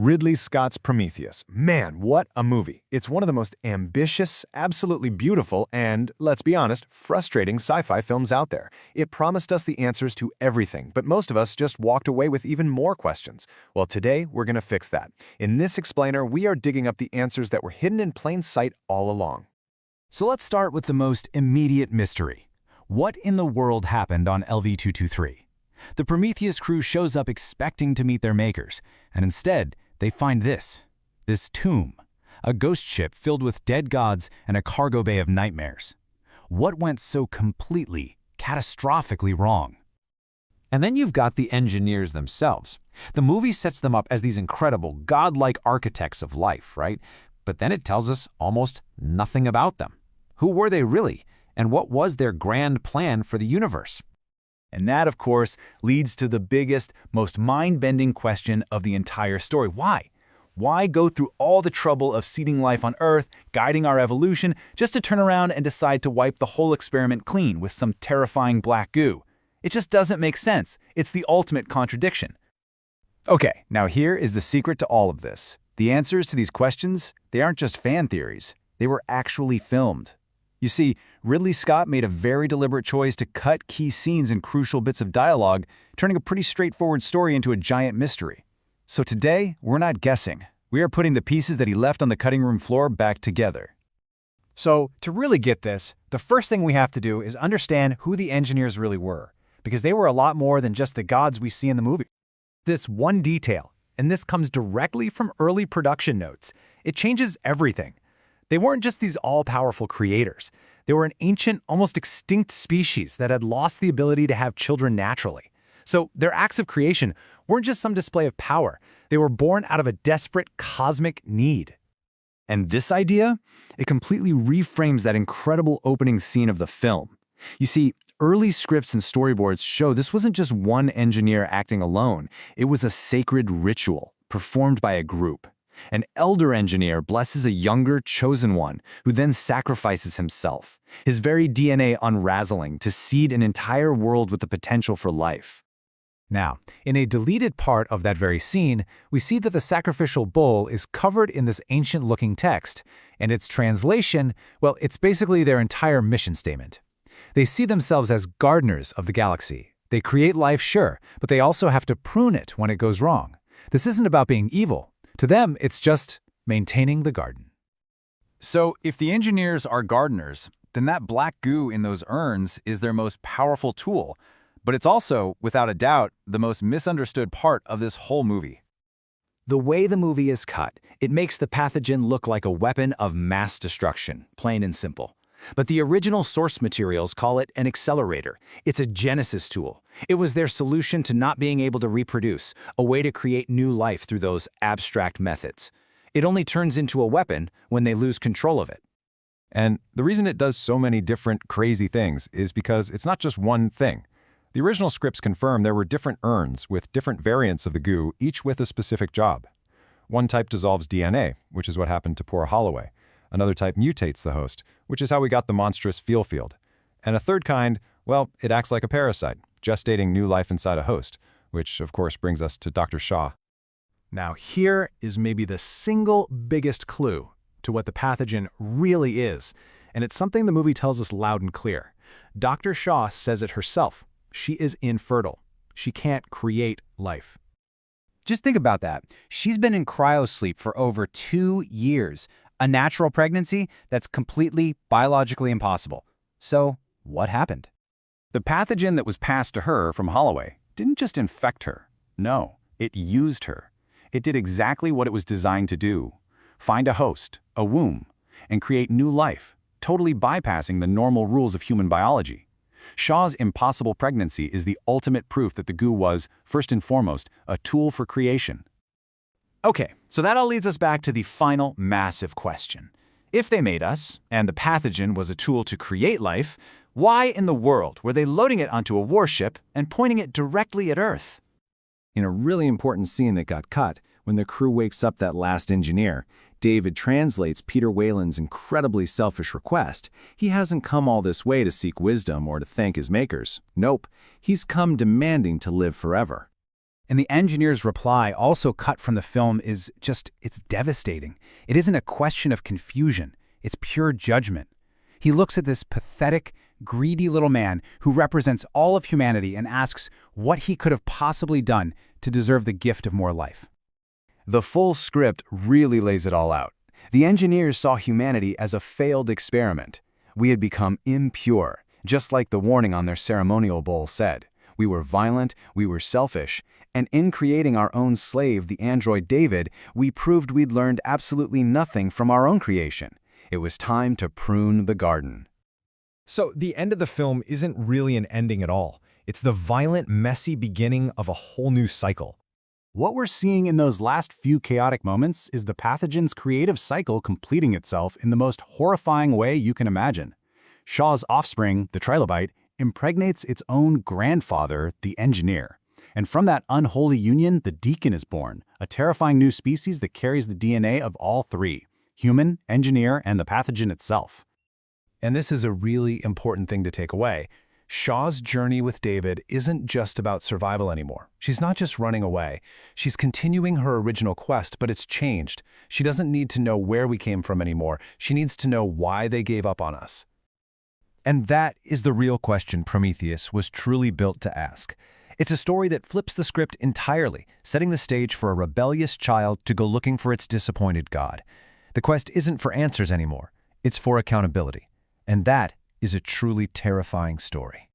Ridley Scott's Prometheus. Man, what a movie. It's one of the most ambitious, absolutely beautiful, and, let's be honest, frustrating sci-fi films out there. It promised us the answers to everything, but most of us just walked away with even more questions. Well, today, we're going to fix that. In this explainer, we are digging up the answers that were hidden in plain sight all along. So let's start with the most immediate mystery. What in the world happened on LV-223? The Prometheus crew shows up expecting to meet their makers, and instead, they find this tomb, a ghost ship filled with dead gods and a cargo bay of nightmares. What went so completely, catastrophically wrong? And then you've got the engineers themselves. The movie sets them up as these incredible, godlike architects of life, right? But then it tells us almost nothing about them. Who were they really? And what was their grand plan for the universe? And that, of course, leads to the biggest, most mind-bending question of the entire story. Why? Why go through all the trouble of seeding life on Earth, guiding our evolution, just to turn around and decide to wipe the whole experiment clean with some terrifying black goo? It just doesn't make sense. It's the ultimate contradiction. Okay, now here is the secret to all of this. The answers to these questions, they aren't just fan theories. They were actually filmed. You see, Ridley Scott made a very deliberate choice to cut key scenes and crucial bits of dialogue, turning a pretty straightforward story into a giant mystery. So today, we're not guessing. We are putting the pieces that he left on the cutting room floor back together. So, to really get this, the first thing we have to do is understand who the engineers really were, because they were a lot more than just the gods we see in the movie. This one detail, and this comes directly from early production notes, it changes everything. They weren't just these all-powerful creators. They were an ancient, almost extinct species that had lost the ability to have children naturally. So their acts of creation weren't just some display of power. They were born out of a desperate cosmic need. And this idea, it completely reframes that incredible opening scene of the film. You see, early scripts and storyboards show this wasn't just one engineer acting alone. It was a sacred ritual performed by a group. An elder engineer blesses a younger, chosen one, who then sacrifices himself, his very DNA unraveling to seed an entire world with the potential for life. Now, in a deleted part of that very scene, we see that the sacrificial bull is covered in this ancient-looking text, and its translation, well, it's basically their entire mission statement. They see themselves as gardeners of the galaxy. They create life, sure, but they also have to prune it when it goes wrong. This isn't about being evil. To them, it's just maintaining the garden. So if the engineers are gardeners, then that black goo in those urns is their most powerful tool. But it's also, without a doubt, the most misunderstood part of this whole movie. The way the movie is cut, it makes the pathogen look like a weapon of mass destruction, plain and simple. But the original source materials call it an accelerator. It's a genesis tool. It was their solution to not being able to reproduce, a way to create new life through those abstract methods. It only turns into a weapon when they lose control of it. And the reason it does so many different crazy things is because it's not just one thing. The original scripts confirm there were different urns with different variants of the goo, each with a specific job. One type dissolves DNA, which is what happened to poor Holloway. Another type mutates the host, which is how we got the monstrous feel field. And a third kind, well, it acts like a parasite, gestating new life inside a host, which of course brings us to Dr. Shaw. Now here is maybe the single biggest clue to what the pathogen really is, and it's something the movie tells us loud and clear. Dr. Shaw says it herself. She is infertile. She can't create life. Just think about that. She's been in cryosleep for over 2 years. A natural pregnancy that's completely biologically impossible. So, what happened? The pathogen that was passed to her from Holloway didn't just infect her. No, it used her. It did exactly what it was designed to do. Find a host, a womb, and create new life, totally bypassing the normal rules of human biology. Shaw's impossible pregnancy is the ultimate proof that the goo was, first and foremost, a tool for creation. Okay, so that all leads us back to the final massive question. If they made us, and the pathogen was a tool to create life, why in the world were they loading it onto a warship and pointing it directly at Earth? In a really important scene that got cut, when the crew wakes up that last engineer, David translates Peter Weyland's incredibly selfish request. He hasn't come all this way to seek wisdom or to thank his makers. Nope, he's come demanding to live forever. And the engineer's reply, also cut from the film, it's devastating. It isn't a question of confusion. It's pure judgment. He looks at this pathetic, greedy little man who represents all of humanity and asks what he could have possibly done to deserve the gift of more life. The full script really lays it all out. The engineers saw humanity as a failed experiment. We had become impure, just like the warning on their ceremonial bowl said. We were violent, we were selfish, and in creating our own slave, the android David, we proved we'd learned absolutely nothing from our own creation. It was time to prune the garden. So the end of the film isn't really an ending at all. It's the violent, messy beginning of a whole new cycle. What we're seeing in those last few chaotic moments is the pathogen's creative cycle completing itself in the most horrifying way you can imagine. Shaw's offspring, the trilobite, impregnates its own grandfather, the engineer. And from that unholy union, the deacon is born, a terrifying new species that carries the DNA of all three: human, engineer, and the pathogen itself. And this is a really important thing to take away. Shaw's journey with David isn't just about survival anymore. She's not just running away. She's continuing her original quest, but it's changed. She doesn't need to know where we came from anymore. She needs to know why they gave up on us. And that is the real question Prometheus was truly built to ask. It's a story that flips the script entirely, setting the stage for a rebellious child to go looking for its disappointed God. The quest isn't for answers anymore. It's for accountability. And that is a truly terrifying story.